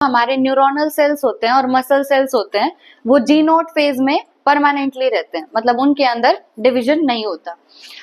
हमारे neuronal sales होते हैं और मसल सेल्स होते हैं वो जी नोट फेज में परमानेंटली रहते हैं, मतलब उनके अंदर डिवीजन नहीं होता।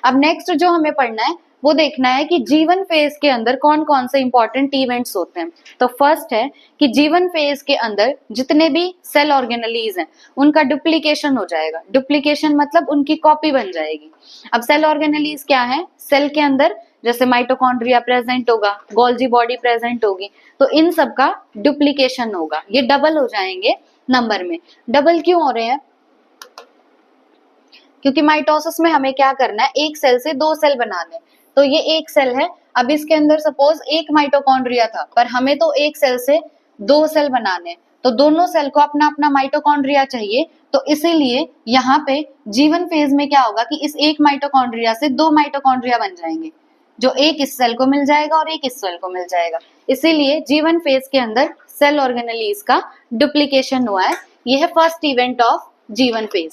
अब नेक्स्ट जो हमें पढ़ना है वो देखना है कि जीवन फेज के अंदर कौन कौन से इंपॉर्टेंट इवेंट्स होते हैं। तो फर्स्ट है कि जीवन फेज के अंदर जितने भी सेल ऑर्गेनेलीज हैं उनका डुप्लीकेशन हो जाएगा। डुप्लीकेशन मतलब उनकी कॉपी बन जाएगी। अब सेल ऑर्गेनेलीज क्या है? सेल के अंदर जैसे माइटोकॉन्ड्रिया प्रेजेंट होगा, गोल्जी बॉडी प्रेजेंट होगी, तो इन सब का डुप्लीकेशन होगा, ये डबल हो जाएंगे नंबर में। डबल क्यों हो रहे हैं? क्योंकि माइटोसिस में हमें क्या करना है, एक सेल से दो सेल बनाने हैं। तो ये एक सेल है, अब इसके अंदर सपोज एक माइटोकॉन्ड्रिया था, पर हमें तो एक सेल से दो सेल बनाने हैं, तो दोनों सेल को अपना अपना माइटोकॉन्ड्रिया चाहिए। तो इसीलिए यहाँ पे जीवन फेज में क्या होगा कि इस एक माइटोकॉन्ड्रिया से दो माइटोकॉन्ड्रिया बन जाएंगे, जो एक इस सेल को मिल जाएगा और एक इस सेल को मिल जाएगा। इसीलिए जीवन फेज के अंदर सेल ऑर्गेनेलीज का डुप्लीकेशन हुआ है। यह है फर्स्ट इवेंट ऑफ जीवन फेज।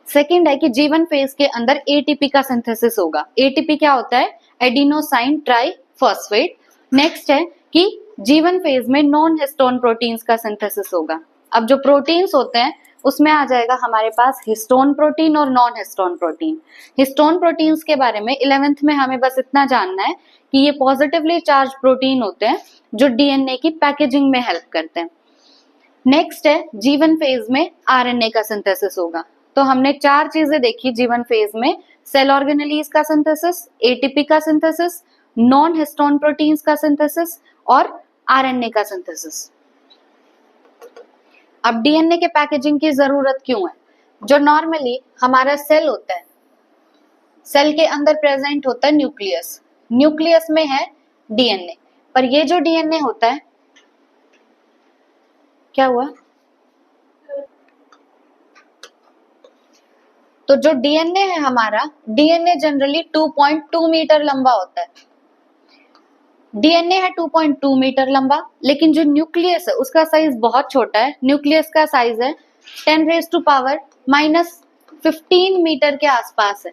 सेकंड है कि जीवन फेज के अंदर एटीपी का सिंथेसिस होगा। एटीपी क्या होता है? Adenosine triphosphate. नेक्स्ट है कि जीवन फेज में नॉन हिस्टोन प्रोटीन्स का सिंथेसिस होगा। अब जो प्रोटीन्स होते हैं उसमें आ जाएगा हमारे पास हिस्टोन प्रोटीन और non histone protein. Histone proteins के बारे में 11th में हमें बस इतना जानना है कि ये पॉजिटिवली चार्ज प्रोटीन होते हैं जो डीएनए की पैकेजिंग में हेल्प करते हैं। नेक्स्ट है जीवन फेज में आरएनए का सिंथेसिस होगा। तो हमने चार चीजें देखी जीवन फेज में, सेल ऑर्गेनेलीज का सिंथेसिस, एटीपी का सिंथेसिस, नॉन हिस्टोन प्रोटीन्स का सिंथेसिस और आरएनए का सिंथेसिस। अब डीएनए के पैकेजिंग की जरूरत क्यों है? जो नॉर्मली हमारा सेल होता है, सेल के अंदर प्रेजेंट होता है न्यूक्लियस, न्यूक्लियस में है डीएनए, पर ये जो डीएनए होता है, क्या हुआ? तो जो डीएनए है हमारा, डीएनए जनरली 2.2 मीटर लंबा होता है। डीएनए है 2.2 मीटर लंबा, लेकिन जो न्यूक्लियस है उसका साइज बहुत छोटा है। न्यूक्लियस का साइज है 10⁻⁻15 मीटर के आसपास है।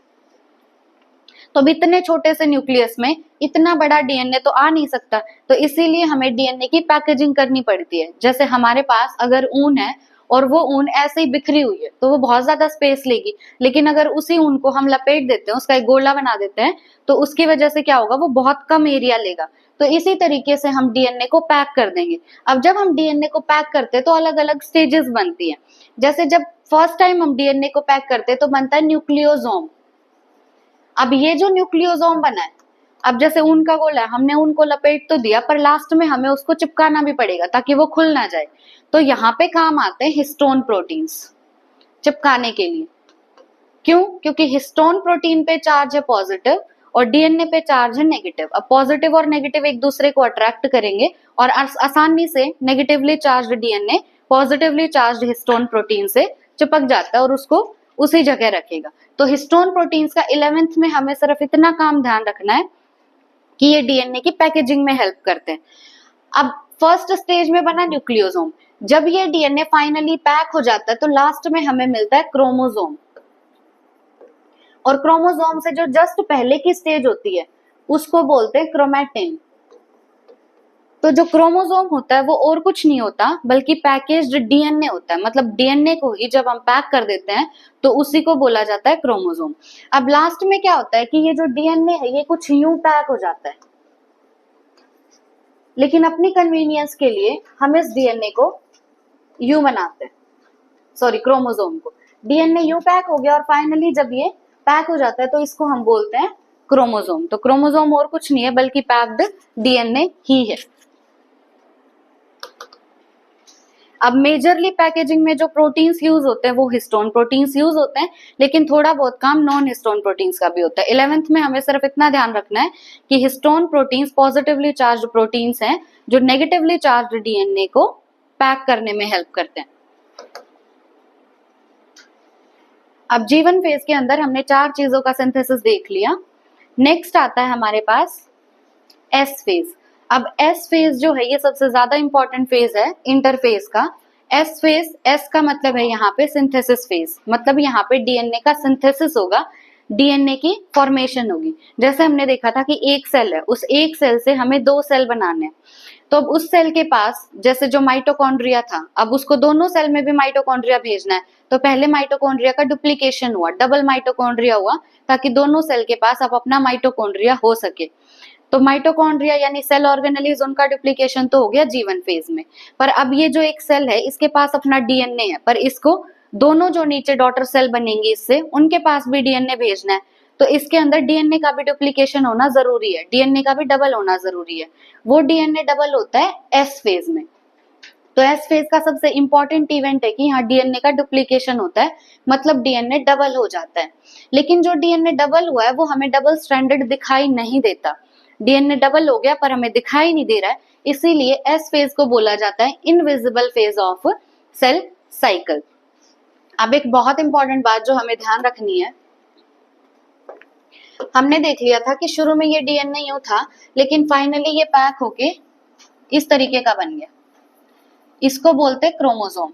तो अब इतने छोटे से न्यूक्लियस में इतना बड़ा डीएनए तो आ नहीं सकता, तो इसीलिए हमें डीएनए की पैकेजिंग करनी पड़ती है। जैसे हमारे पास अगर ऊन है और वो ऊन ऐसे ही बिखरी हुई है तो वो बहुत ज्यादा स्पेस लेगी, लेकिन अगर उसी ऊन को हम लपेट देते हैं, उसका एक गोला बना देते हैं, तो उसकी वजह से क्या होगा, वो बहुत कम एरिया लेगा। तो इसी तरीके से हम डीएनए को पैक कर देंगे। अब जब हम डीएनए को पैक करते हैं तो अलग अलग स्टेजेस बनती है। जैसे जब फर्स्ट टाइम हम डीएनए को पैक करते हैं तो बनता है न्यूक्लियोसोम। अब ये जो न्यूक्लियोसोम बना है, अब जैसे ऊन का गोला है, हमने ऊन को लपेट तो दिया, पर लास्ट में हमें उसको चिपकाना भी पड़ेगा ताकि वो खुल ना जाए। तो यहाँ पे काम आते हैं हिस्टोन प्रोटीन्स चिपकाने के लिए। क्यों? क्योंकि हिस्टोन प्रोटीन पे चार्ज है पॉजिटिव और डीएनए पे चार्ज है नेगेटिव। अब पॉजिटिव और नेगेटिव एक दूसरे को अट्रैक्ट करेंगे और आसानी से negatively charge DNA positively charge histone protein से चिपक जाता है और उसको उसी जगह रखेगा। तो हिस्टोन प्रोटीन्स का 11th में हमें सिर्फ इतना काम ध्यान रखना है कि ये डीएनए की पैकेजिंग में हेल्प करते हैं। अब फर्स्ट स्टेज में बना न्यूक्लियोसोम, जब ये डीएनए फाइनली पैक हो जाता है तो लास्ट में हमें मिलता है क्रोमोसोम। और क्रोमोसोम से जो जस्ट पहले की स्टेज होती है उसको बोलते हैं क्रोमैटिन। तो जो क्रोमोसोम होता है वो और कुछ नहीं होता बल्कि पैकेज्ड डीएनए होता है। मतलब डीएनए को ही जब हम पैक कर देते हैं तो उसी को बोला जाता है क्रोमोसोम। अब लास्ट में क्या होता है कि ये जो डीएनए है ये कुछ यूं पैक हो जाता है, लेकिन अपनी कन्वीनियंस के लिए हम इस डीएनए को यूं बनाते हैं, सॉरी क्रोमोसोम को। डीएनए यूं पैक हो गया और फाइनली जब ये पैक हो जाता है तो इसको हम बोलते हैं क्रोमोसोम। तो क्रोमोसोम और कुछ नहीं है बल्कि पैक्ड डीएनए ही है। अब मेजरली पैकेजिंग में जो प्रोटीन्स यूज होते हैं वो हिस्टोन प्रोटीन्स यूज होते हैं, लेकिन थोड़ा बहुत काम नॉन हिस्टोन प्रोटीन्स का भी होता है। 11th में हमें सिर्फ इतना ध्यान रखना है कि histone proteins positively charge proteins हैं जो नेगेटिवली चार्ज डीएनए को पैक करने में हेल्प करते हैं। अब जीवन फेज के अंदर हमने चार चीजों का सिंथेसिस देख लिया। नेक्स्ट आता है हमारे पास एस फेज। अब एस फेज जो है ये सबसे ज्यादा इंपॉर्टेंट फेज है इंटरफेज का। एस फेज, एस का मतलब है यहाँ पे सिंथेसिस फेज, मतलब यहाँ पे डीएनए का सिंथेसिस होगा। डीएनए की फॉर्मेशन होगी। जैसे हमने देखा था कि एक सेल है, उस एक सेल से हमें 2 सेल बनाने हैं, तो अब उस सेल के पास जैसे जो माइटोकॉन्ड्रिया था, अब उसको दोनों सेल में भी माइटोकॉन्ड्रिया भेजना है, तो पहले माइटोकॉन्ड्रिया का डुप्लीकेशन हुआ, डबल माइटोकॉन्ड्रिया हुआ, ताकि दोनों सेल के पास अब अपना माइटोकॉन्ड्रिया हो सके। तो माइटोकॉन्ड्रिया यानी सेल ऑर्गेनेलीज, उनका डुप्लीकेशन तो हो गया जीवन फेज में। पर अब ये जो एक सेल है, इसके पास अपना डीएनए है, पर इसको दोनों जो नीचे डॉटर सेल बनेंगे इससे, उनके पास भी डीएनए भेजना है, तो इसके अंदर डीएनए का भी डुप्लीकेशन होना जरूरी है, डीएनए का भी डबल होना जरूरी है। वो डीएनए डबल होता है एस फेज में। तो एस फेज का सबसे इंपॉर्टेंट इवेंट है कि यहाँ डीएनए का डुप्लीकेशन होता है, मतलब डीएनए डबल हो जाता है। लेकिन जो डीएनए डबल हुआ है वो हमें डबल स्ट्रैंडेड दिखाई नहीं देता। डीएनए डबल हो गया पर हमें दिखाई नहीं दे रहा है, इसीलिए एस फेज को बोला जाता है invisible phase of cell cycle. अब एक बहुत इंपॉर्टेंट बात जो हमें ध्यान रखनी है, हमने देख लिया था कि शुरू में ये डीएनए यूं था, लेकिन फाइनली ये पैक होके इस तरीके का बन गया, इसको बोलते हैं क्रोमोसोम।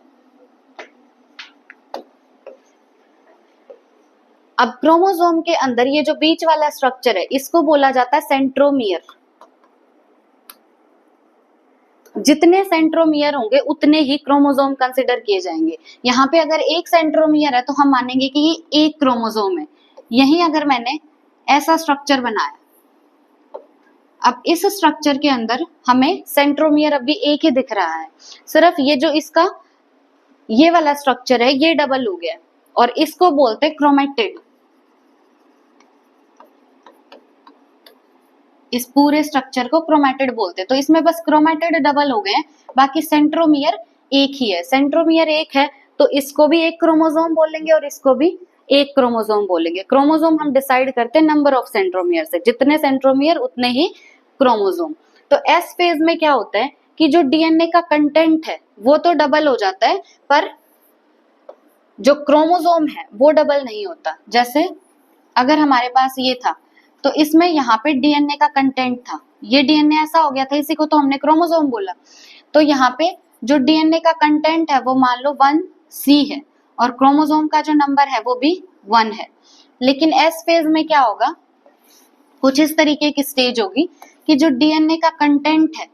अब क्रोमोसोम के अंदर ये जो बीच वाला स्ट्रक्चर है, इसको बोला जाता है सेंट्रोमियर। जितने सेंट्रोमियर होंगे उतने ही क्रोमोसोम कंसिडर किए जाएंगे। यहाँ पे अगर एक सेंट्रोमियर है तो हम मानेंगे कि ये एक क्रोमोसोम है। यहीं अगर मैंने ऐसा स्ट्रक्चर बनाया, अब इस स्ट्रक्चर के अंदर हमें सेंट्रोमियर अब भी एक ही दिख रहा है, सिर्फ ये जो इसका ये वाला स्ट्रक्चर है ये डबल हो गया, और इसको बोलते हैं क्रोमेटिड। इस पूरे स्ट्रक्चर को क्रोमेटिड बोलते हैं। तो इसमें बस क्रोमेटिड डबल हो गए, बाकी सेंट्रोमियर एक ही है। सेंट्रोमियर एक है तो इसको भी एक क्रोमोसोम बोलेंगे और इसको भी एक क्रोमोसोम बोलेंगे। क्रोमोसोम हम डिसाइड करते हैं नंबर ऑफ सेंट्रोमियर से, जितने सेंट्रोमियर उतने ही क्रोमोसोम। तो एस फेज में क्या होता है कि जो डीएनए का कंटेंट है वो तो डबल हो जाता है, पर जो क्रोमोसोम है वो डबल नहीं होता। जैसे अगर हमारे पास ये था तो इसमें यहाँ पे डीएनए का कंटेंट था, ये डीएनए ऐसा हो गया था, इसी को तो हमने क्रोमोसोम बोला। तो यहाँ पे जो डीएनए का कंटेंट है वो मान लो 1C है, और क्रोमोसोम का जो नंबर है वो भी 1 है। लेकिन एस फेज में क्या होगा, कुछ इस तरीके की स्टेज होगी कि जो डीएनए का कंटेंट है,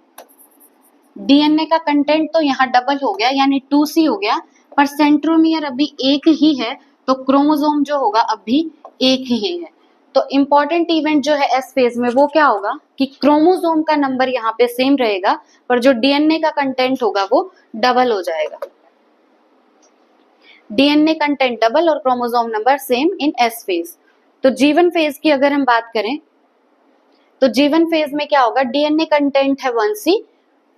डीएनए का कंटेंट तो यहाँ डबल हो गया यानी 2C हो गया, पर सेंट्रोमियर अभी एक ही है, तो क्रोमोसोम जो होगा अब भी एक ही है। तो इंपॉर्टेंट इवेंट जो है एस फेज में वो क्या होगा कि क्रोमोसोम का नंबर यहाँ पे सेम रहेगा, पर जो डीएनए का कंटेंट होगा वो डबल हो जाएगा। डीएनए कंटेंट डबल और chromosome number same in S phase. तो जीवन फेज की अगर हम बात करें तो जीवन फेज में क्या होगा, डीएनए कंटेंट है 1C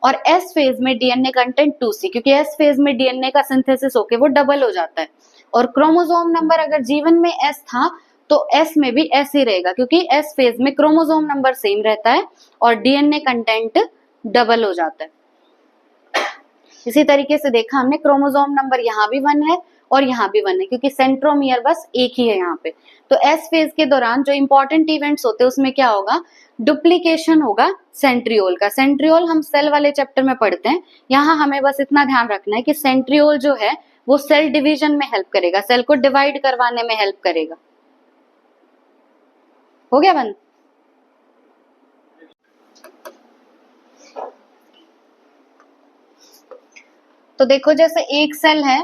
और एस फेज में डीएनए कंटेंट 2C, क्योंकि एस फेज में डीएनए का सिंथेसिस होके वो डबल हो जाता है। और क्रोमोसोम नंबर अगर जीवन में एस था तो एस में भी एस ही रहेगा, क्योंकि एस फेज में क्रोमोसोम नंबर सेम रहता है और डीएनए कंटेंट डबल हो जाता है। इसी तरीके से देखा हमने, क्रोमोसोम नंबर यहाँ भी 1 है और यहाँ भी 1 है, क्योंकि सेंट्रोमियर बस एक ही है यहाँ पे। तो एस फेज के दौरान जो इंपॉर्टेंट इवेंट्स होते हैं उसमें क्या होगा, डुप्लीकेशन होगा सेंट्रियोल का। सेंट्रियोल हम सेल वाले चैप्टर में पढ़ते हैं, यहाँ हमें बस इतना ध्यान रखना है कि सेंट्रियोल जो है वो सेल डिवीजन में हेल्प करेगा, सेल को डिवाइड करवाने में हेल्प करेगा। हो गया बंद? तो देखो, जैसे एक सेल है,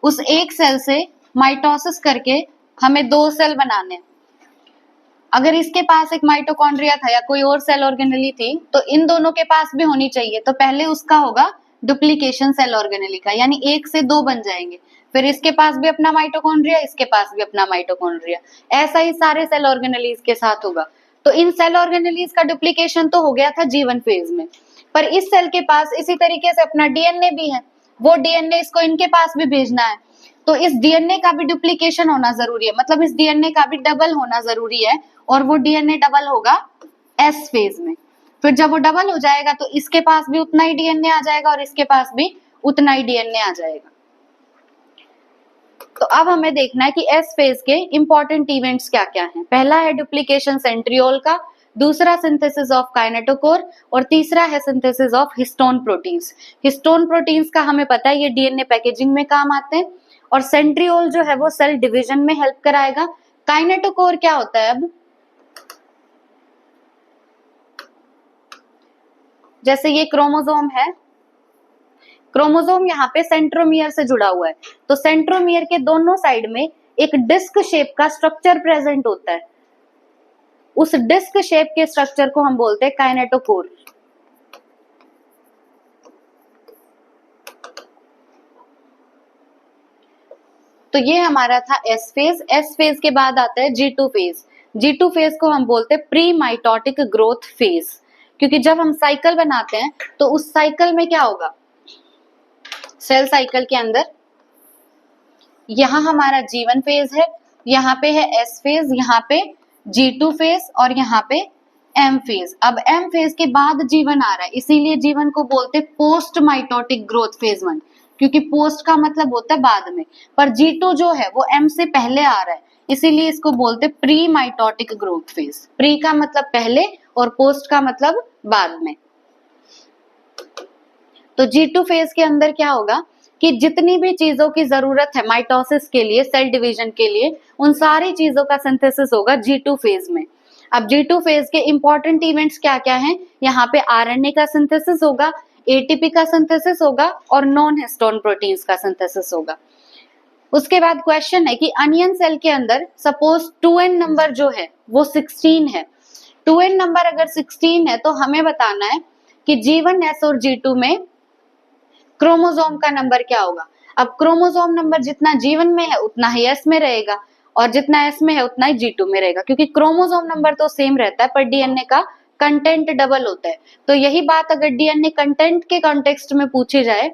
उस एक सेल से माइटोसिस करके हमें 2 सेल बनाने। अगर इसके पास एक माइटोकॉन्ड्रिया था या कोई और सेल ऑर्गेनेली थी तो इन दोनों के पास भी होनी चाहिए। तो पहले उसका होगा डुप्लीकेशन सेल ऑर्गेनेली का, यानी 1 से 2 बन जाएंगे। फिर इसके पास भी अपना माइटोकॉन्ड्रिया, इसके पास भी अपना माइटोकॉन्ड्रिया, ऐसा ही सारे सेल ऑर्गेनेलीज के साथ होगा। तो इन सेल ऑर्गेनेलीज का डुप्लीकेशन तो हो गया था जीवन फेज में, पर इस सेल के पास इसी तरीके से अपना डीएनए भी है, वो डीएनए इसको इनके पास भी भेजना है। तो इस डीएनए का भी डुप्लीकेशन होना जरूरी है, मतलब इस डीएनए का भी डबल होना जरूरी है, और वो डीएनए डबल होगा एस फेज में। फिर जब वो डबल हो जाएगा तो इसके पास भी उतना ही डीएनए आ जाएगा और इसके पास भी उतना ही डीएनए आ जाएगा। तो अब हमें देखना है कि एस फेज के इंपॉर्टेंट इवेंट्स क्या क्या हैं। पहला है डुप्लीकेशन सेंट्रियोल का, दूसरा सिंथेसिस ऑफ काइनेटोकोर, और तीसरा है synthesis of histone proteins. Histone proteins का हमें पता है ये डीएनए पैकेजिंग में काम आते हैं, और सेंट्रियोल जो है वो सेल डिवीजन में हेल्प कराएगा। काइनेटोकोर क्या होता है? अब जैसे ये क्रोमोसोम है, क्रोमोसोम यहाँ पे सेंट्रोमियर से जुड़ा हुआ है, तो सेंट्रोमियर के दोनों साइड में एक डिस्क शेप का स्ट्रक्चर प्रेजेंट होता है। उस डिस्क शेप के स्ट्रक्चर को हम बोलते हैं काइनेटोकोर। तो ये हमारा था एस फेज। एस फेज के बाद आता है G2 फेज। G2 फेज को हम बोलते हैं प्री माइटोटिक ग्रोथ फेज, क्योंकि जब हम साइकिल बनाते हैं तो उस साइकिल में क्या होगा, सेल साइकिल के अंदर यहाँ हमारा G1 फेज है, यहाँ पे है S फेज, यहाँ पे G2 फेज और यहाँ पे M फेज। अब M फेज के बाद G1 आ रहा है, इसीलिए G1 को बोलते हैं पोस्ट माइटोटिक ग्रोथ फेज 1, क्योंकि पोस्ट का मतलब होता है बाद में, पर G2 जो है वो M से पहले आ रहा है, इसीलिए इसको बोलते हैं pre mitotic growth phase. Pre का मतलब पहले और पोस्ट का मतलब बाद में। तो G2 फेज के अंदर क्या होगा कि जितनी भी चीजों की जरूरत है माइटोसिस के लिए, सेल डिवीजन के लिए, उन सारी चीजों का सिंथेसिस होगा G2 फेज में। अब G2 फेज के इंपॉर्टेंट इवेंट्स क्या क्या हैं? यहाँ पे आरएनए का सिंथेसिस होगा, एटीपी का सिंथेसिस होगा और नॉन हिस्टोन प्रोटीन्स का सिंथेसिस होगा। उसके बाद क्वेश्चन है कि अनियन सेल के अंदर सपोज 2n नंबर जो है वो 16 है। 2n नंबर अगर 16 है तो हमें बताना है कि G1S और G2 में क्रोमोसोम का नंबर क्या होगा। अब क्रोमोसोम नंबर जितना G1 में है उतना ही S में रहेगा, और जितना S में है उतना ही G2 में रहेगा, क्योंकि क्रोमोसोम नंबर तो सेम रहता है पर डीएनए का कंटेंट डबल होता है। तो यही बात अगर डीएनए कंटेंट के कॉन्टेक्स्ट में पूछी जाए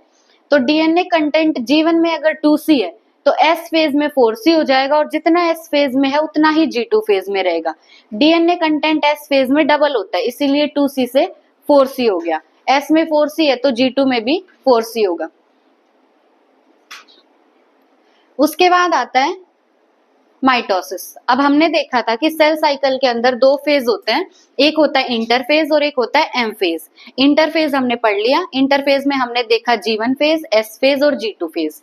तो डीएनए कंटेंट G1 में अगर 2C है तो S फेज में 4C हो जाएगा, और जितना S फेज में है उतना ही G2 फेज में रहेगा। डीएनए कंटेंट S फेज में डबल होता है, इसीलिए 2C से 4C हो गया। S में 4C है तो G2 में भी 4C होगा। उसके बाद आता है माइटोसिस। अब हमने देखा था कि सेल साइकिल के अंदर दो फेज होते हैं, एक होता है इंटरफेज और एक होता है एम फेज। इंटरफेज हमने पढ़ लिया, इंटरफेज में हमने देखा G1 फेज, S फेज और G2 फेज।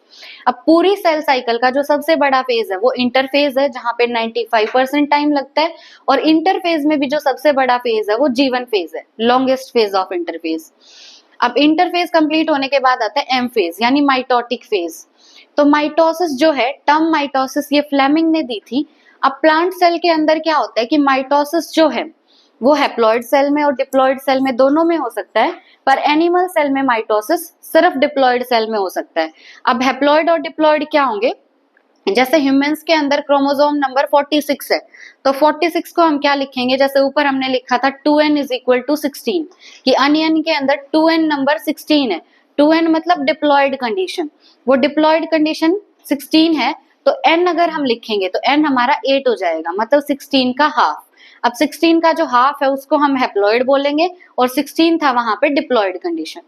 अब पूरी सेल साइकिल का जो सबसे बड़ा फेज है वो इंटरफेज है, जहां पे 95% टाइम लगता है, और इंटरफेज में भी जो सबसे बड़ा फेज है वो G1 फेज है, लॉन्गेस्ट फेज ऑफ इंटरफेज। अब इंटरफेज कंप्लीट होने के बाद आता है एम फेज यानी माइटोटिक फेज। तो माइटोसिस जो है, टर्म माइटोसिस ये फ्लेमिंग ने दी थी। अब प्लांट सेल के अंदर क्या होता है कि माइटोसिस जो है वो हैप्लॉइड सेल में और डिप्लॉइड सेल में दोनों में हो सकता है, पर एनिमल सेल में माइटोसिस सिर्फ डिप्लॉइड सेल में हो सकता है। अब हैप्लॉइड और डिप्लॉइड क्या होंगे? जैसे ह्यूमंस के अंदर क्रोमोसोम नंबर 46 है, तो 46 को हम क्या लिखेंगे? जैसे ऊपर हमने लिखा था 2n इज इक्वल टू 16, कि अनियन के अंदर 2n नंबर 16 है। 2n मतलब डिप्लॉइड कंडीशन, वो डिप्लॉइड कंडीशन 16 है, तो n अगर हम लिखेंगे तो n हमारा 8 हो जाएगा, मतलब 16 का हाफ। अब 16 का जो हाफ है उसको हम हैप्लॉइड बोलेंगे, और 16 था वहां पे डिप्लॉइड कंडीशन।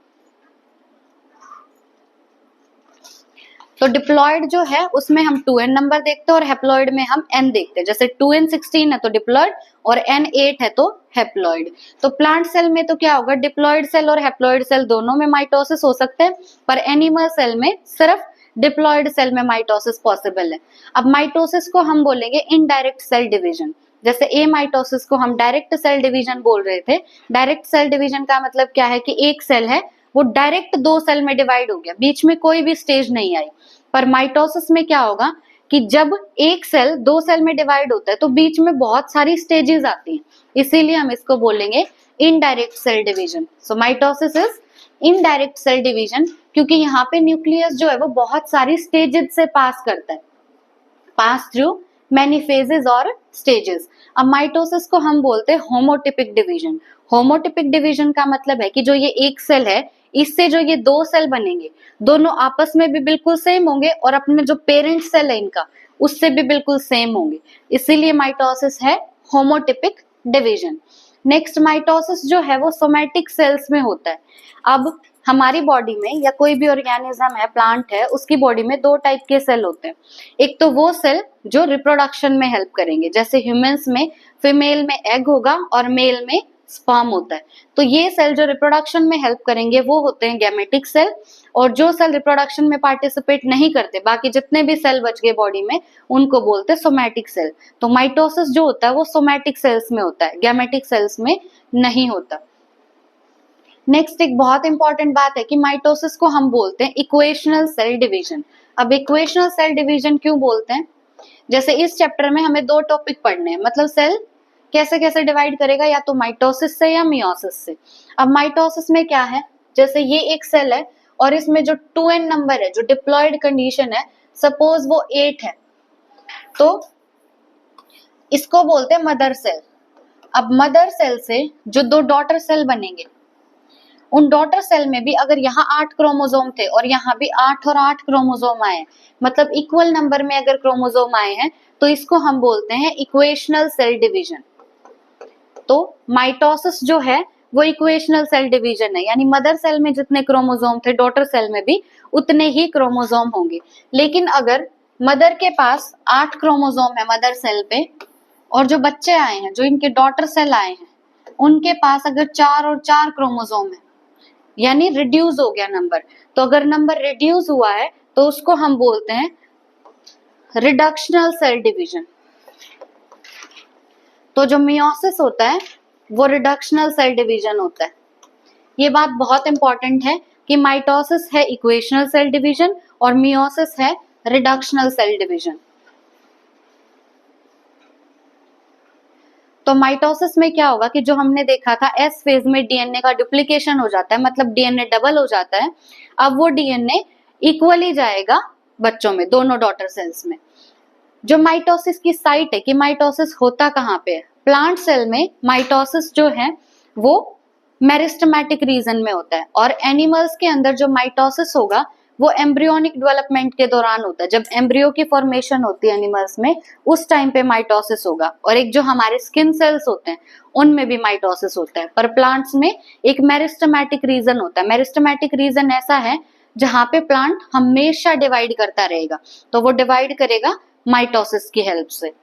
तो डिप्लॉइड जो है उसमें हम 2n नंबर देखते हैं और हैप्लॉइड में हम n देखते हैं। जैसे 2n 16 है तो डिप्लॉइड और n 8 है तो हैप्लॉइड। तो प्लांट सेल में तो क्या होगा, डिप्लॉइड सेल और हैप्लॉइड सेल दोनों में माइटोसिस हो सकते हैं, पर एनिमल सेल में सिर्फ डिप्लॉइड सेल में माइटोसिस पॉसिबल है। अब माइटोसिस को हम बोलेंगे इनडायरेक्ट सेल डिवीजन। जैसे ए माइटोसिस को हम डायरेक्ट सेल डिवीजन बोल रहे थे। डायरेक्ट सेल डिवीजन का मतलब क्या है कि एक सेल है वो डायरेक्ट दो सेल में डिवाइड हो गया, बीच में कोई भी स्टेज नहीं आई। पर माइटोसिस में क्या होगा कि जब एक सेल दो सेल में डिवाइड होता है तो बीच में बहुत सारी स्टेजेस आती हैं, इसीलिए हम इसको बोलेंगे indirect cell division. So mitosis is indirect cell division, क्योंकि यहाँ पे न्यूक्लियस जो है वो बहुत सारी स्टेजेस से पास करता है, पास थ्रू मैनी फेजेस और स्टेजेस। अब माइटोसिस को हम बोलते हैं होमोटिपिक डिवीजन। होमोटिपिक डिवीजन का मतलब है कि जो ये एक सेल है इससे जो ये दो सेल बनेंगे दोनों आपस में भी बिल्कुल सेम होंगे, और अपने जो पेरेंट सेल है इनका उससे भी बिल्कुल सेम होंगे, इसीलिए माइटोसिस है होमोटिपिक डिवीजन। नेक्स्ट माइटोसिस जो है वो सोमैटिक सेल्स में होता है। अब हमारी बॉडी में या कोई भी ऑर्गेनिज्म है, प्लांट है, उसकी बॉडी में दो टाइप के सेल होते हैं। एक तो वो सेल जो रिप्रोडक्शन में हेल्प करेंगे, जैसे ह्यूमंस में फीमेल में एग होगा और मेल में स्पर्म होता है। तो ये सेल जो रिप्रोडक्शन में हेल्प करेंगे वो होते हैं गैमेटिक सेल, और जो सेल रिप्रोडक्शन में पार्टिसिपेट नहीं करते, बाकी जितने भी सेल बच गए बॉडी में, उनको बोलते हैं सोमैटिक सेल। तो माइटोसिस जो होता है वो सोमैटिक सेल्स में होता है, गैमेटिक सेल्स में नहीं होता। नेक्स्ट एक बहुत इंपॉर्टेंट बात है कि माइटोसिस को हम बोलते हैं इक्वेशनल सेल डिवीजन। अब इक्वेशनल सेल डिवीजन क्यों बोलते हैं? जैसे इस चैप्टर में हमें 2 टॉपिक पढ़ने हैं, मतलब सेल कैसे कैसे डिवाइड करेगा, या तो माइटोसिस से या मियोसिस से। अब माइटोसिस में क्या है, जैसे ये एक सेल है और इसमें जो 2n नंबर है, जो डिप्लॉयड कंडीशन है, सपोज वो 8 है, तो इसको बोलते हैं मदर सेल। अब मदर सेल से जो 2 डॉटर सेल बनेंगे, उन डॉटर सेल में भी अगर यहाँ 8 क्रोमोसोम थे और यहाँ भी 8 और 8 क्रोमोसोम आए, मतलब इक्वल नंबर में अगर क्रोमोसोम आए हैं, तो इसको हम बोलते हैं इक्वेशनल सेल डिवीजन। तो माइटोसिस जो है वो इक्वेशनल सेल डिवीजन है, यानी मदर सेल में जितने क्रोमोसोम थे, डॉटर सेल में भी उतने ही क्रोमोसोम होंगे। लेकिन अगर मदर के पास 8 क्रोमोसोम है मदर सेल पे, और जो बच्चे आए हैं, जो इनके डॉटर सेल आए हैं, उनके पास अगर 4 और 4 क्रोमोसोम है, यानी रिड्यूस हो गया नंबर, तो अगर नंबर रिड्यूस हुआ है तो उसको हम बोलते हैं रिडक्शनल सेल डिवीजन। तो जो मियोसिस होता है वो रिडक्शनल सेल डिवीजन होता है। ये बात बहुत इंपॉर्टेंट है कि माइटोसिस है इक्वेशनल सेल डिवीजन और मियोसिस है रिडक्शनल सेल डिवीजन। तो माइटोसिस में क्या होगा कि जो हमने देखा था एस फेज में डीएनए का डुप्लीकेशन हो जाता है, मतलब डीएनए डबल हो जाता है। अब वो डीएनए इक्वली जाएगा बच्चों में, दोनों डॉटर सेल्स में। जो माइटोसिस की साइट है कि माइटोसिस होता कहाँ पे है, प्लांट सेल में माइटोसिस जो है वो मेरिस्टेमेटिक रीजन में होता है, और एनिमल्स के अंदर जो माइटोसिस होगा वो एम्ब्रियोनिक डेवलपमेंट के दौरान होता है। जब एम्ब्रियो की फॉर्मेशन होती है एनिमल्स में, उस टाइम पे माइटोसिस होगा। और एक जो हमारे स्किन सेल्स होते हैं उनमें भी माइटोसिस होता है, पर प्लांट्स में एक मेरिस्टेमेटिक रीजन होता है। मेरिस्टेमेटिक रीजन ऐसा है जहां पे प्लांट हमेशा डिवाइड करता रहेगा, तो वो डिवाइड करेगा माइटोसिस की हेल्प से।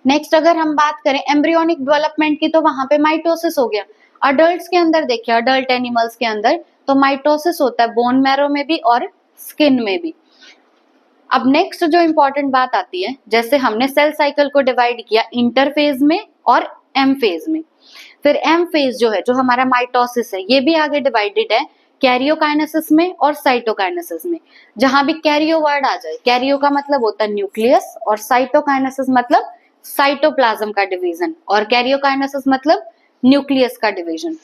नेक्स्ट अगर हम बात करें एम्ब्रियोनिक डेवलपमेंट की, तो वहां पे माइटोसिस हो गया। अडल्ट्स के अंदर देखिए, अडल्ट एनिमल्स के अंदर तो माइटोसिस होता है बोन मैरो में भी और स्किन में भी। अब नेक्स्ट जो इंपॉर्टेंट बात आती है, जैसे हमने सेल साइकिल को डिवाइड किया इंटरफेज में और एम फेज में, फिर एम फेज जो है, जो हमारा माइटोसिस है, ये भी आगे डिवाइडेड है कैरियोकाइनेसिस में और साइटोकाइनेसिस में। जहां भी कैरियो वर्ड आ जाए, कैरियो का मतलब होता है न्यूक्लियस, और साइटोकाइनेसिस मतलब साइटोप्लाज्म का डिवीजन, और कैरियोकाइनेसिस मतलब न्यूक्लियस का डिवीजन।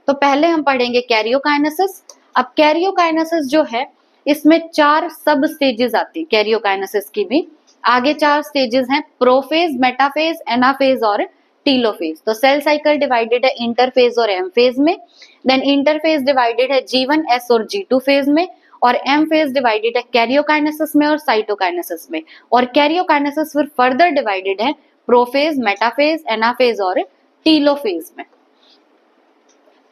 तो पहले हम पढ़ेंगे कैरियोकाइनेसिस। अब कैरियोकाइनेसिस जो है, इसमें 4 सब स्टेजेस आती है कैरियोकाइनेसिस की भी। आगे 4 स्टेजेस हैं, प्रोफेज, मेटाफेज, एनाफेज और टीलोफेज। तो सेल साइकिल डिवाइडेड है इंटरफेज और एम फेज में। देन इंटरफेज डिवाइडेड है G1, S और G2 फेज में, और एम फेज डिवाइडेड है कैरियोकाइनेसिस में और साइटोकाइनेसिस में। और कैरियोकाइनेसिस फिर फर्दर डिवाइडेड है प्रोफेज, मेटाफेज, एनाफेज और टीलोफेज में।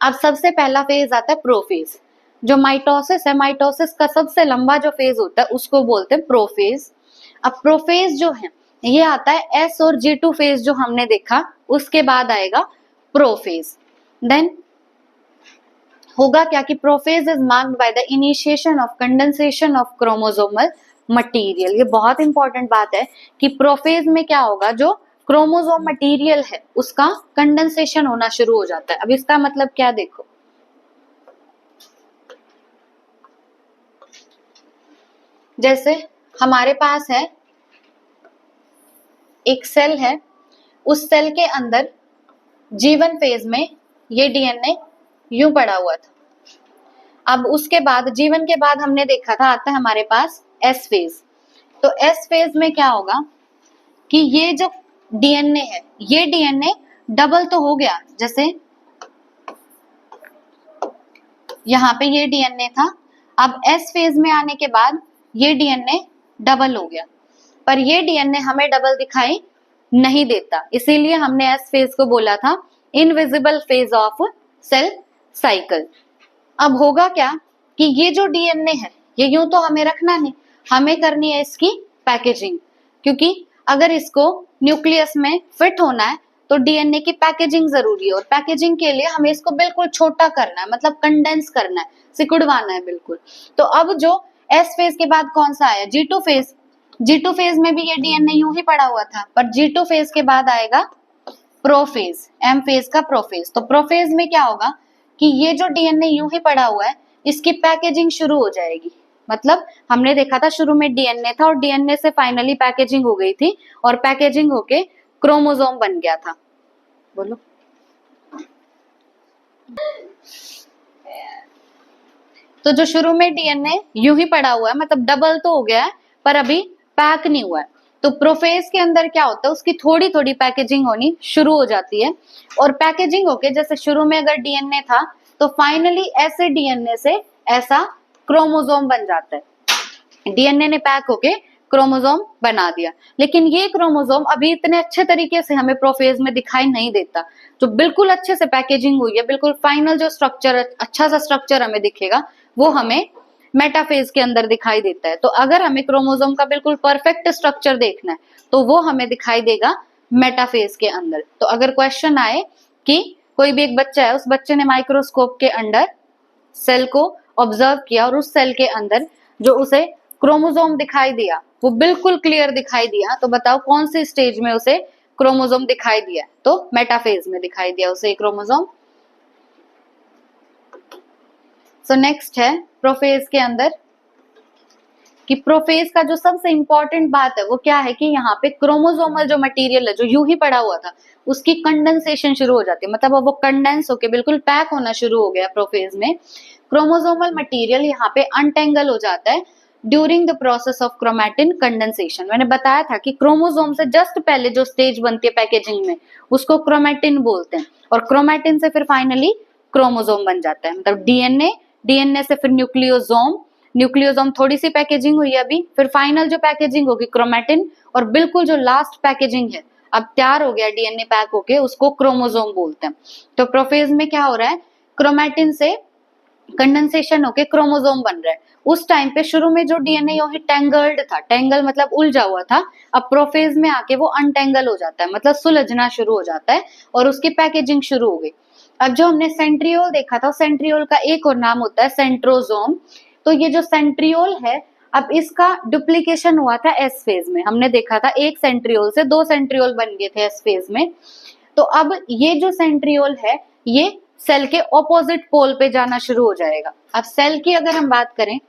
अब सबसे पहला फेज आता है प्रोफेज। जो माइटोसिस है, माइटोसिस का सबसे लंबा जो फेज होता है उसको बोलते हैं प्रोफेज। अब प्रोफेज जो है ये आता है S और G2 फेज जो हमने देखा, उसके बाद आएगा प्रोफेज। देन होगा क्या कि prophase is marked by the initiation of condensation of chromosomal material. ये बहुत इंपॉर्टेंट बात है कि प्रोफेज में क्या होगा, जो क्रोमोसोम मटेरियल है उसका कंडेंसेशन होना शुरू हो जाता है। अब इसका मतलब क्या देखो, जैसे हमारे पास है एक सेल है, उस सेल के अंदर G1 फेज में ये डीएनए यूं पड़ा हुआ था। अब उसके बाद G1 के बाद हमने देखा था आता है हमारे पास S फेज। तो S फेज में क्या होगा कि ये जो डीएनए है, ये डीएनए डबल तो हो गया। जैसे यहाँ पे ये डीएनए था, अब S फेज में आने के बाद ये डीएनए डबल हो गया, पर ये डीएनए हमें डबल दिखाई नहीं देता, इसीलिए हमने S फेज को बोला था invisible phase of cell cycle. अब होगा क्या कि ये जो डीएनए है ये यूं तो हमें रखना नहीं, हमें करनी है इसकी पैकेजिंग, क्योंकि अगर इसको न्यूक्लियस में फिट होना है तो डीएनए की पैकेजिंग जरूरी है, और पैकेजिंग के लिए हमें इसको बिल्कुल छोटा करना है, मतलब कंडेंस करना है, सिकुड़वाना है बिल्कुल। तो अब जो एस फेज के बाद कौन सा आया, G2 फेज। G2 फेज में भी ये डीएनए यूं ही पड़ा हुआ था, पर G2 फेज के बाद आएगा प्रोफेज, एम फेज का प्रोफेज। तो प्रोफेज में क्या होगा कि ये जो डीएनए यूं ही पड़ा हुआ है, इसकी पैकेजिंग शुरू हो जाएगी। मतलब हमने देखा था शुरू में डीएनए था, और डीएनए से फाइनली पैकेजिंग हो गई थी, और पैकेजिंग होके क्रोमोसोम बन गया था। बोलो। तो जो शुरू में डीएनए यूं ही पड़ा हुआ है, मतलब डबल तो हो गया है पर अभी पैक नहीं हुआ है, तो प्रोफेज के अंदर क्या होता है, उसकी थोड़ी थोड़ी पैकेजिंग होनी शुरू हो जाती है। और पैकेजिंग होके, जैसे शुरू में अगर डीएनए था, तो फाइनली ऐसे डीएनए से ऐसा क्रोमोसोम बन जाता है। डीएनए ने पैक होके क्रोमोसोम बना दिया, लेकिन ये क्रोमोसोम अभी इतने अच्छे तरीके से हमें प्रोफेज में दिखाई नहीं देता। जो बिल्कुल अच्छे से पैकेजिंग हुई है, बिल्कुल फाइनल जो स्ट्रक्चर, अच्छा सा स्ट्रक्चर हमें दिखेगा, वो हमें मेटाफेज के अंदर दिखाई देता है। तो अगर हमें क्रोमोसोम का बिल्कुल परफेक्ट स्ट्रक्चर देखना है, तो वो हमें दिखाई देगा मेटाफेज के अंदर। तो अगर क्वेश्चन आए कि कोई भी एक बच्चा है, उस बच्चे ने माइक्रोस्कोप के अंदर सेल को ऑब्जर्व किया, और उस सेल के अंदर जो उसे क्रोमोसोम दिखाई दिया, वो बिल्कुल क्लियर दिखाई दिया, तो बताओ कौन सी स्टेज में उसे क्रोमोसोम दिखाई दिया? तो मेटाफेज में दिखाई दिया उसे क्रोमोसोम। सो नेक्स्ट है प्रोफेज के अंदर, कि प्रोफेज का जो सबसे इंपॉर्टेंट बात है वो क्या है, कि यहाँ पे क्रोमोसोमल जो मटेरियल है, जो यूं ही पड़ा हुआ था, उसकी कंडेंसेशन शुरू हो जाती है। मतलब अब वो कंडेंस होके बिल्कुल पैक होना शुरू हो गया प्रोफेज में। क्रोमोसोमल मटेरियल यहाँ पे अनटेंगल हो जाता है during the process of chromatin condensation. मैंने बताया था कि क्रोमोसोम से जस्ट पहले जो स्टेज बनती है पैकेजिंग में, उसको क्रोमैटिन बोलते हैं, और क्रोमैटिन से फिर फाइनली क्रोमोसोम बन जाता है। मतलब डीएनए, डीएनए से फिर न्यूक्लियोसोम, न्यूक्लियोसोम थोड़ी सी पैकेजिंग हुई है अभी, फिर फाइनल जो पैकेजिंग होगी क्रोमैटिन, और बिल्कुल जो लास्ट पैकेजिंग है, अब तैयार हो गया डीएनए पैक होके, उसको क्रोमोसोम बोलते हैं। तो प्रोफेज में क्या हो रहा है, क्रोमैटिन से कंडेंसेशन होके क्रोमोसोम बन रहा है। उस टाइम पे शुरू में जो डीएनए यूं ही टेंगल्ड था, टेंगल मतलब उलझा हुआ था, अब प्रोफेज में आके वो अनटेंगल हो जाता है, मतलब सुलझना शुरू हो जाता है, और उसकी पैकेजिंग शुरू हो गई। अब जो हमने सेंट्रियोल देखा था, सेंट्रियोल का एक और नाम होता है सेंट्रोसोम। तो ये जो सेंट्रियोल है, अब इसका डुप्लीकेशन हुआ था एस फेज में। हमने देखा था एक सेंट्रियोल से 2 सेंट्रियोल बन गए थे एस फेज में। तो अब ये जो सेंट्रियोल है, ये सेल के ऑपोजिट पोल पे जाना शुरू हो जाएगा। अब सेल की अगर हम बात करें,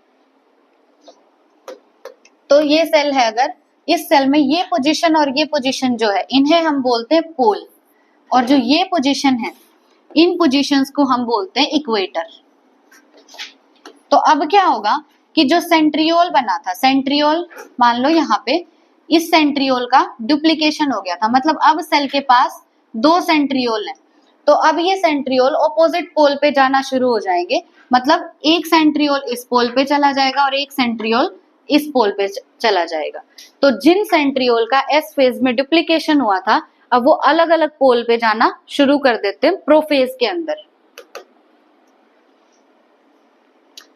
तो ये सेल है, अगर इस सेल में ये पोजीशन और ये पोजीशन जो है, इन्हें हम बोलते हैं पोल, और जो ये पोजीशन है, इन पोजीशंस को हम बोलते हैं इक्वेटर। तो अब क्या होगा कि जो सेंट्रियोल बना था, सेंट्रियोल मान लो यहाँ पे इस सेंट्रियोल का डुप्लीकेशन हो गया था, मतलब अब सेल के पास 2 सेंट्रियोल हैं। तो अब ये सेंट्रियोल ऑपोजिट पोल पे जाना शुरू हो जाएंगे, मतलब एक सेंट्रियोल इस पोल पे चला जाएगा और एक सेंट्रियोल इस पोल पे चला जाएगा। तो जिन सेंट्रियोल का एस फेज में डुप्लीकेशन हुआ था, अब वो अलग अलग पोल पे जाना शुरू कर देते हैं प्रोफेज के अंदर।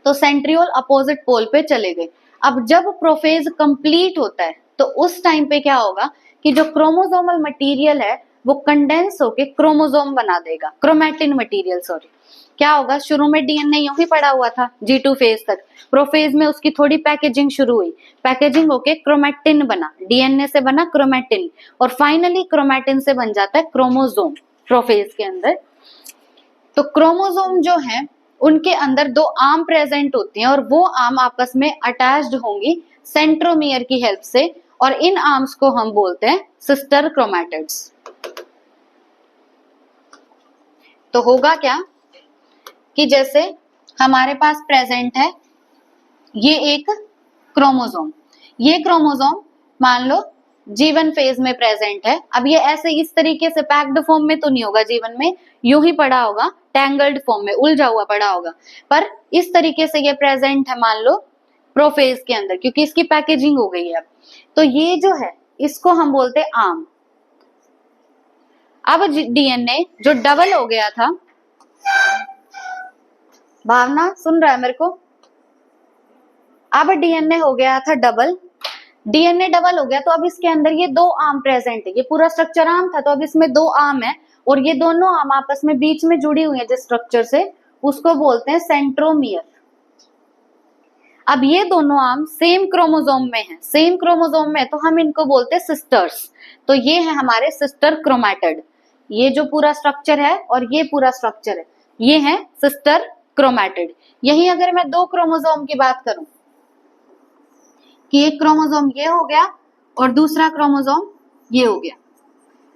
तो सेंट्रियोल अपोजिट पोल पे चले गए। अब जब प्रोफेज कंप्लीट होता है, तो उस टाइम पे क्या होगा कि जो क्रोमोसोमल मटेरियल है, वो कंडेंस होके क्रोमोसोम बना देगा, क्रोमैटिन मटेरियल, सॉरी। क्या होगा, शुरू में डीएनए यूं ही पड़ा हुआ था G2 फेज तक, प्रोफेज में उसकी थोड़ी पैकेजिंग शुरू हुई, पैकेजिंग होके क्रोमैटिन बना, डीएनए से बना क्रोमैटिन, और फाइनली क्रोमैटिन से बन जाता है क्रोमोसोम प्रोफेज के अंदर। तो क्रोमोसोम जो है, उनके अंदर 2 आर्म प्रेजेंट होती हैं, और वो आर्म आपस में अटैच्ड होंगी सेंट्रोमियर की हेल्प से, और इन आर्म्स को हम बोलते हैं सिस्टर क्रोमैटिड्स। तो होगा क्या कि जैसे हमारे पास प्रेजेंट है ये एक क्रोमोसोम, ये क्रोमोसोम मान लो जीवन फेज में प्रेजेंट है। अब ये ऐसे इस तरीके से पैक्ड फॉर्म में तो नहीं होगा, जीवन में यूं ही पड़ा होगा, टैंगल्ड फॉर्म में उलझा हुआ पड़ा होगा, पर इस तरीके से ये प्रेजेंट है मान लो प्रोफेज के अंदर, क्योंकि इसकी पैकेजिंग हो गई है। तो ये जो है, इसको हम बोलते हैं आर्म। अब डीएनए जो डबल हो गया था, भावना सुन रहा है मेरे को? अब डीएनए हो गया था डबल, डीएनए डबल हो गया तो अब इसके अंदर ये 2 आर्म प्रेजेंट है, ये पूरा स्ट्रक्चर आर्म था तो अब इसमें 2 आर्म है और ये दोनों आर्म आपस में बीच में जुड़ी हुई है जिस स्ट्रक्चर से, उसको बोलते हैं सेंट्रोमियर। अब ये दोनों आर्म सेम क्रोमोसोम में है, सेम क्रोमोसोम में, तो हम इनको बोलते हैं सिस्टर्स। तो ये है हमारे सिस्टर क्रोमैटिड, ये जो पूरा स्ट्रक्चर है और ये पूरा स्ट्रक्चर है, ये है सिस्टर क्रोमैटिड। यही अगर मैं 2 क्रोमोसोम की बात करूं कि एक क्रोमोसोम ये हो गया और दूसरा क्रोमोसोम ये हो गया,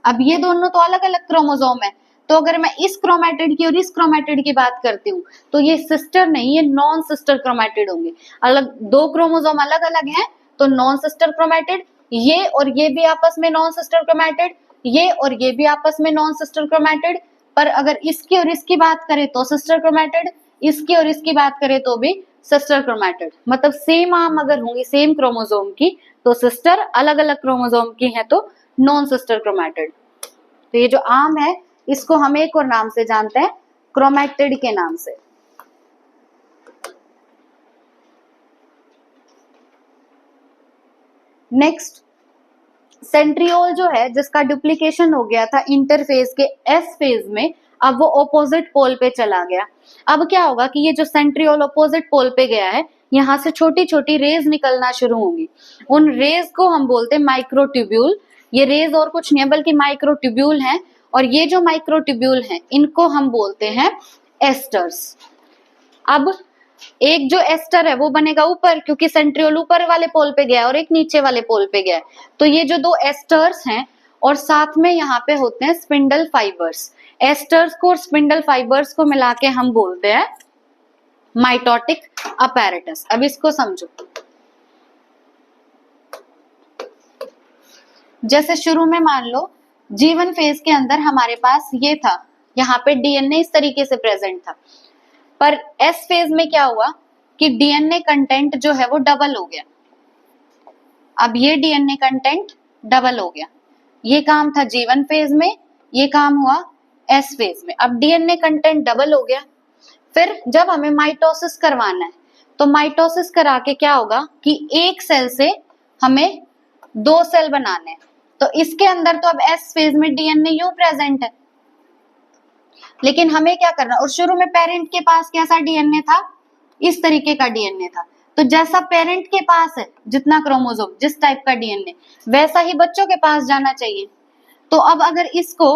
अब ये दोनों तो अलग अलग क्रोमोसोम है, तो अगर मैं इस क्रोमैटिड की और इस क्रोमैटिड की बात करती हूँ तो ये सिस्टर नहीं, ये नॉन सिस्टर क्रोमैटिड होंगे। अलग 2 क्रोमोसोम अलग अलग हैं तो नॉन सिस्टर क्रोमैटिड, ये और ये भी आपस में नॉन सिस्टर क्रोमैटिड, ये और ये भी आपस में नॉन सिस्टर क्रोमैटिड। पर अगर इसकी और इसकी बात करें तो सिस्टर क्रोमैटिड, इसकी और इसकी बात करें तो भी सिस्टर क्रोमैटिड। मतलब सेम आर्म अगर होंगी सेम क्रोमोसोम की तो सिस्टर, अलग अलग क्रोमोसोम की है तो नॉन सिस्टर क्रोमैटिड। तो ये जो आर्म है इसको हम एक और नाम से जानते हैं, क्रोमैटिड के नाम से। नेक्स्ट सेंट्रियोल जो है जिसका डुप्लीकेशन हो गया था इंटरफेज के एस फेज में, अब वो ऑपोजिट पोल पे चला गया। अब क्या होगा कि ये जो सेंट्रियोल ऑपोजिट पोल पे गया है, यहाँ से छोटी छोटी रेज निकलना शुरू होंगी, उन रेज को हम बोलते हैं माइक्रोट्यूब्यूल। ये रेज और कुछ नहीं है बल्कि माइक्रोट्यूब्यूल हैं, और ये जो माइक्रोट्यूब्यूल हैं इनको हम बोलते हैं एस्टर्स। अब एक जो एस्टर है वो बनेगा ऊपर, क्योंकि सेंट्रियोल ऊपर वाले पोल पे गया और एक नीचे वाले पोल पे गया, तो ये जो 2 एस्टर्स हैं और साथ में यहाँ पे होते हैं स्पिंडल फाइबर्स। एस्टर्स को और स्पिंडल फाइबर्स को मिला के हम बोलते हैं माइटोटिक अपैरेटस। अब इसको समझो, जैसे शुरू में मान लो G1 फेज के अंदर हमारे पास ये था, यहाँ पे डीएनए इस तरीके से प्रेजेंट था, पर एस फेज में क्या हुआ कि डीएनए कंटेंट जो है वो डबल हो गया। अब ये डीएनए कंटेंट डबल हो गया, ये काम था G1 फेज में, ये काम हुआ एस फेज में। अब डीएनए कंटेंट डबल हो गया, फिर जब हमें माइटोसिस करवाना है तो माइटोसिस करा के क्या होगा कि एक सेल से हमें 2 सेल बनाने हैं, तो इसके अंदर तो अब एस फेज में डीएनए यूं प्रेजेंट है, लेकिन हमें क्या करना, और शुरू में पेरेंट के पास कैसा डीएनए था, इस तरीके का डीएनए था, तो जैसा पेरेंट के पास है जितना क्रोमोसोम जिस टाइप का डीएनए, वैसा ही बच्चों के पास जाना चाहिए। तो अब अगर इसको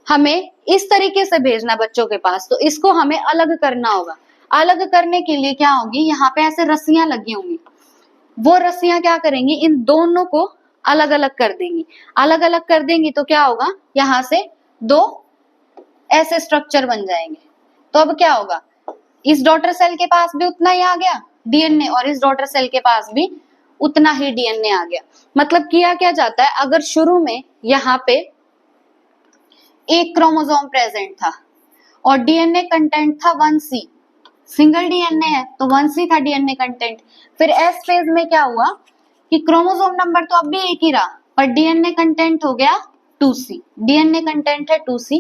हमें इस तरीके से भेजना बच्चों के पास, तो इसको हमें अलग करना होगा। अलग करने के लिए क्या होगी, यहाँ पे ऐसे रस्सियां लगी होंगी, वो रस्सियां क्या करेंगी, इन दोनों को अलग अलग कर देंगी। अलग अलग कर देंगी तो क्या होगा, यहाँ से 2 ऐसे स्ट्रक्चर बन जाएंगे। तो अब क्या होगा, इस डॉटर सेल के पास भी उतना ही आ गया डीएनए और इस डॉटर सेल के पास भी उतना ही डीएनए आ गया। मतलब किया क्या जाता है, अगर शुरू में यहाँ पे एक क्रोमोसोम प्रेजेंट था और डीएनए कंटेंट था 1C, सिंगल डीएनए है तो 1C था डीएनए कंटेंट। फिर एस फेज में क्या हुआ कि क्रोमोसोम नंबर तो अब भी एक ही रहा, पर डीएनए कंटेंट हो गया 2C, डीएनए कंटेंट है 2C।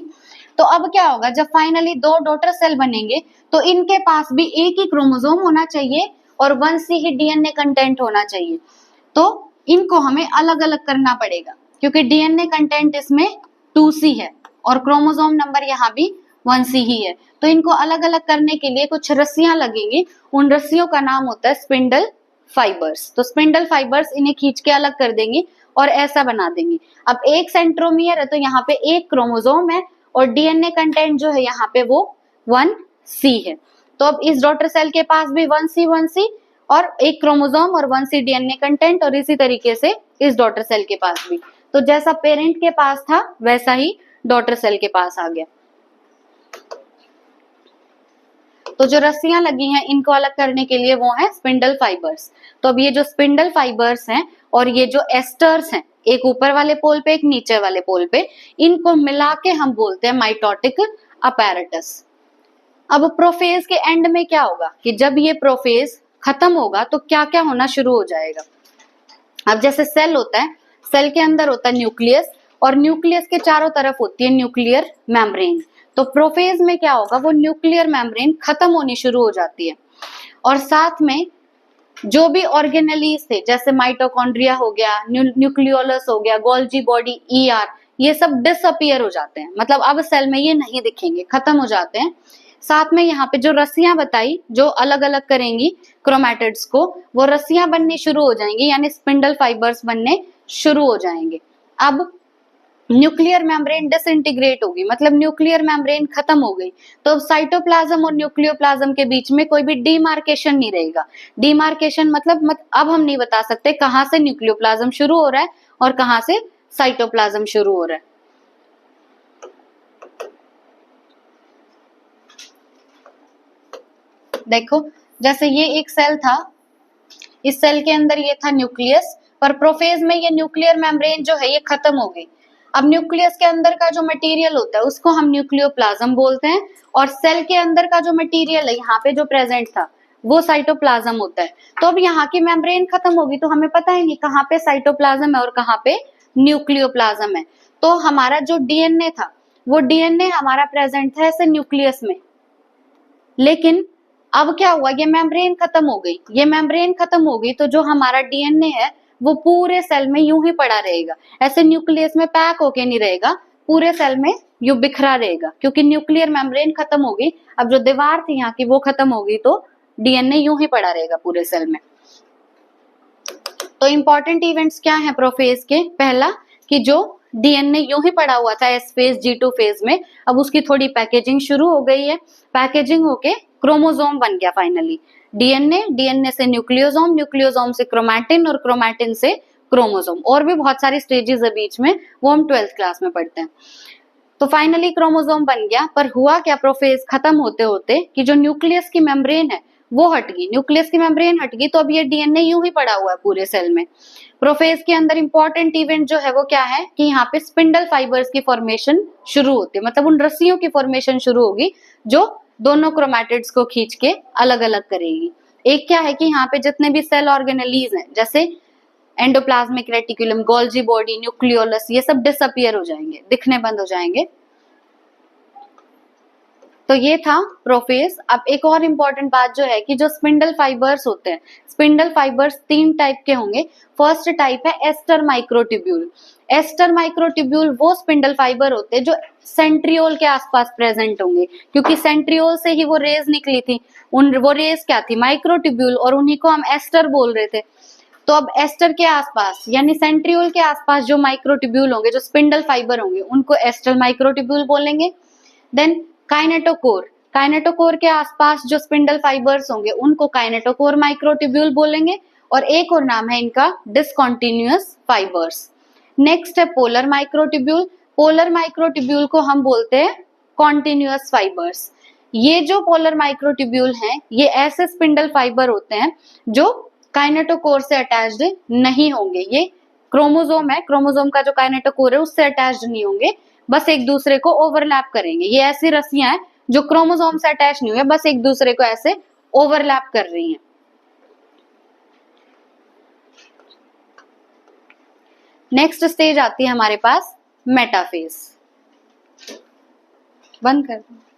तो अब क्या होगा, जब फाइनली 2 डॉटर सेल बनेंगे तो इनके पास भी एक ही क्रोमोसोम होना चाहिए और 1C ही डीएनए कंटेंट होना चाहिए। तो इनको हमें अलग अलग करना पड़ेगा क्योंकि डीएनए कंटेंट इसमें 2C है और क्रोमोसोम नंबर यहाँ भी 1C ही है। तो इनको अलग अलग करने के लिए कुछ रस्सियां लगेंगी, उन रस्सियों का नाम होता है स्पिंडल फाइबर्स। तो स्पिंडल फाइबर्स इन्हें खींच के अलग कर देंगी और ऐसा बना देंगी। अब एक सेंट्रोमियर है तो यहाँ पे एक क्रोमोसोम है और डीएनए कंटेंट जो है यहाँ पे वो 1C है। तो अब इस डॉटर सेल के पास भी 1C और एक क्रोमोसोम और 1C डीएनए कंटेंट, और इसी तरीके से इस डॉटर सेल के पास भी। तो जैसा पेरेंट के पास था वैसा ही डॉटर सेल के पास आ गया। तो जो रस्सियां लगी हैं इनको अलग करने के लिए वो है स्पिंडल फाइबर्स। तो अब ये जो स्पिंडल फाइबर्स हैं और ये जो एस्टर्स हैं, एक ऊपर वाले पोल पे एक नीचे वाले पोल पे, इनको मिला के हम बोलते हैं माइटोटिक अपैरेटस। अब प्रोफेज के एंड में क्या होगा कि जब ये प्रोफेज खत्म होगा तो क्या क्या होना शुरू हो जाएगा। अब जैसे सेल होता है, सेल के अंदर होता है न्यूक्लियस और न्यूक्लियस के चारों तरफ होती है न्यूक्लियर मेम्ब्रेन। तो प्रोफेज में क्या होगा, वो न्यूक्लियर मेम्ब्रेन खत्म होनी शुरू हो जाती है और साथ में जो भी ऑर्गेनेलीज थे जैसे माइटोकॉन्ड्रिया हो गया, न्यूक्लियोलस हो गया, गोल्जी बॉडी, ईआर, ये सब डिसअपियर हो जाते हैं, मतलब अब सेल में ये नहीं दिखेंगे, खत्म हो जाते हैं। साथ में यहाँ पे जो रस्सियां बताई जो अलग अलग करेंगी क्रोमैटिड्स को, वो रस्सियां बननी शुरू हो जाएंगी, यानी स्पिंडल फाइबर्स बनने शुरू हो जाएंगे। अब न्यूक्लियर मेम्ब्रेन डिसइंटीग्रेट होगी, मतलब न्यूक्लियर मेम्ब्रेन खत्म हो गई, तो अब साइटोप्लाज्म और न्यूक्लियोप्लाज्म के बीच में कोई भी डीमार्केशन नहीं रहेगा। डीमार्केशन मतलब अब हम नहीं बता सकते कहां से न्यूक्लियोप्लाज्म शुरू हो रहा है और कहां से साइटोप्लाज्म शुरू हो रहा है। देखो जैसे ये एक सेल था, इस सेल के अंदर ये था न्यूक्लियस, पर प्रोफेज में ये न्यूक्लियर मेम्ब्रेन जो है ये खत्म हो गई। अब न्यूक्लियस के अंदर का जो मटेरियल होता है उसको हम न्यूक्लियोप्लाज्म बोलते हैं, और सेल के अंदर का जो मटेरियल है यहाँ पे जो प्रेजेंट था वो साइटोप्लाज्म होता है। तो अब यहाँ की मेम्ब्रेन खत्म होगी तो हमें पता ही नहीं कहाँ पे साइटोप्लाज्म है और कहाँ पे न्यूक्लियोप्लाज्म है। तो हमारा जो डीएनए था वो डीएनए हमारा प्रेजेंट था ऐसे न्यूक्लियस में, लेकिन अब क्या हुआ, ये मेम्ब्रेन खत्म हो गई। ये मेम्ब्रेन खत्म हो गई तो जो हमारा डीएनए है वो पूरे सेल में यूं ही पड़ा रहेगा, ऐसे न्यूक्लियस में पैक होके नहीं रहेगा, पूरे सेल में यूं बिखरा रहेगा, क्योंकि न्यूक्लियर मेम्ब्रेन खत्म हो गई। अब जो दीवार थी यहाँ की वो खत्म हो गई तो डीएनए यूं ही पड़ा रहेगा पूरे सेल में। तो इंपॉर्टेंट इवेंट्स क्या है प्रोफेज के? पहला कि जो डीएनए यूं ही पड़ा हुआ था एस फेज G2 फेज में, अब उसकी थोड़ी पैकेजिंग शुरू हो गई है, पैकेजिंग होके क्रोमोसोम बन गया फाइनली। डीएनए से न्यूक्लियोसोम, न्यूक्लियोसोम से क्रोमैटिन और क्रोमैटिन से क्रोमोसोम, और भी बहुत सारी स्टेजेस है बीच में, वो हम 12th क्लास में पढ़ते हैं। तो फाइनली क्रोमोसोम बन गया, पर हुआ क्या प्रोफेज खत्म होते होते कि जो न्यूक्लियस की मेम्ब्रेन है वो हट गई, न्यूक्लियस की मेम्ब्रेन हट गई, तो अब ये डीएनए यूं ही पड़ा हुआ है पूरे सेल में। प्रोफेज के अंदर इंपॉर्टेंट इवेंट जो है वो क्या है कि यहाँ पे स्पिंडल फाइबर्स की फॉर्मेशन शुरू होती है, मतलब उन रस्सियों की फॉर्मेशन शुरू होगी जो दोनों क्रोमैटिड्स को खींच के अलग अलग करेगी। एक क्या है कि यहाँ पे जितने भी सेल ऑर्गेनेलीज हैं जैसे endoplasmic reticulum, Golgi body, nucleolus, ये सब डिसअपियर हो जाएंगे, दिखने बंद हो जाएंगे। तो ये था प्रोफेज। अब एक और इम्पोर्टेंट बात जो है कि जो स्पिंडल फाइबर्स होते हैं, स्पिंडल फाइबर्स 3 टाइप के होंगे। फर्स्ट टाइप है एस्टर माइक्रोट्यूब्यूल। एस्टर माइक्रोट्यूब्यूल वो स्पिंडल फाइबर होते हैं जो सेंट्रियोल के आसपास प्रेजेंट होंगे, क्योंकि सेंट्रियोल से ही वो रेज निकली थी, वो रेज क्या थी, माइक्रोट्यूब्यूल, और उन्हीं को हम एस्टर बोल रहे थे। तो अब एस्टर के आसपास यानी सेंट्रियोल के आसपास जो माइक्रोट्यूब्यूल होंगे, जो स्पिंडल फाइबर होंगे, उनको एस्टर माइक्रोट्यूब्यूल बोलेंगे। देन काइनेटोकोर, काइनेटोकोर के आसपास जो स्पिंडल फाइबर्स होंगे उनको काइनेटोकोर माइक्रोट्यूब्यूल बोलेंगे, और एक और नाम है इनका डिसकंटीन्यूअस फाइबर्स। नेक्स्ट है पोलर माइक्रोट्यूब्यूल। पोलर माइक्रोट्यूब्यूल को हम बोलते हैं कॉन्टिन्यूअस फाइबर्स। ये जो पोलर माइक्रोट्यूब्यूल हैं ये ऐसे स्पिंडल फाइबर होते हैं जो काइनेटोकोर से अटैच्ड नहीं होंगे। ये क्रोमोसोम है, क्रोमोसोम का जो काइनेटोकोर है उससे अटैच्ड नहीं होंगे, बस एक दूसरे को ओवरलैप करेंगे। ये ऐसी रस्सियां हैं जो क्रोमोसोम से अटैच नहीं हुए, बस एक दूसरे को ऐसे ओवरलैप कर रही हैं। नेक्स्ट स्टेज आती है हमारे पास मेटाफेज। बंद कर दो।